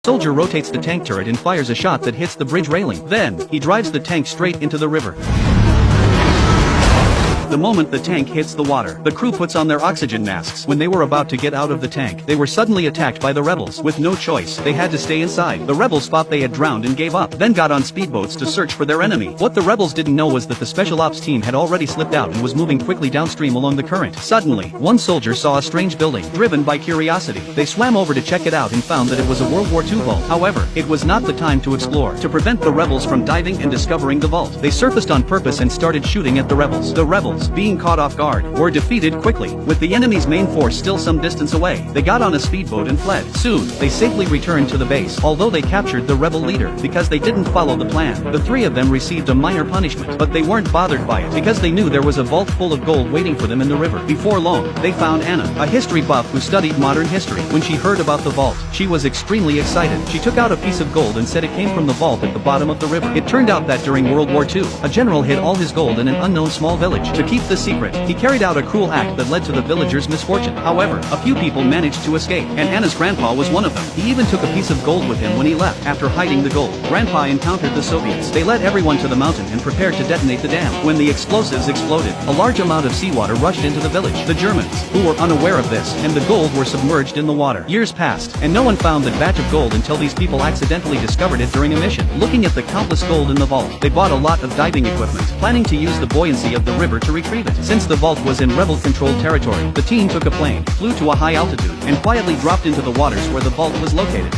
Soldier rotates the tank turret and fires a shot that hits the bridge railing. Then, he drives the tank straight into the river. The moment the tank hits the water, the crew puts on their oxygen masks. When they were about to get out of the tank, they were suddenly attacked by the rebels. With no choice, they had to stay inside. The rebels thought they had drowned and gave up, then got on speedboats to search for their enemy. What the rebels didn't know was that the special ops team had already slipped out and was moving quickly downstream along the current. Suddenly, one soldier saw a strange building. Driven by curiosity, they swam over to check it out and found that it was a World War II vault. However, it was not the time to explore. To prevent the rebels from diving and discovering the vault, they surfaced on purpose and started shooting at the rebels. The rebels, being caught off guard, were defeated quickly. With the enemy's main force still some distance away, they got on a speedboat and fled. Soon, they safely returned to the base, although they captured the rebel leader because they didn't follow the plan. The three of them received a minor punishment, but they weren't bothered by it because they knew there was a vault full of gold waiting for them in the river. Before long, they found Anna, a history buff who studied modern history. When she heard about the vault, she was extremely excited. She took out a piece of gold and said it came from the vault at the bottom of the river. It turned out that during World War II, a general hid all his gold in an unknown small village. To keep the secret, he carried out a cruel act that led to the villagers' misfortune. However, a few people managed to escape, and Anna's grandpa was one of them. He even took a piece of gold with him when he left. After hiding the gold, Grandpa encountered the Soviets. They led everyone to the mountain and prepared to detonate the dam. When the explosives exploded, a large amount of seawater rushed into the village. The Germans, who were unaware of this, and the gold were submerged in the water. Years passed, and no one found that batch of gold until these people accidentally discovered it during a mission. Looking at the countless gold in the vault, they bought a lot of diving equipment, planning to use the buoyancy of the river to retrieve it. Since the vault was in rebel-controlled territory, the team took a plane, flew to a high altitude, and quietly dropped into the waters where the vault was located.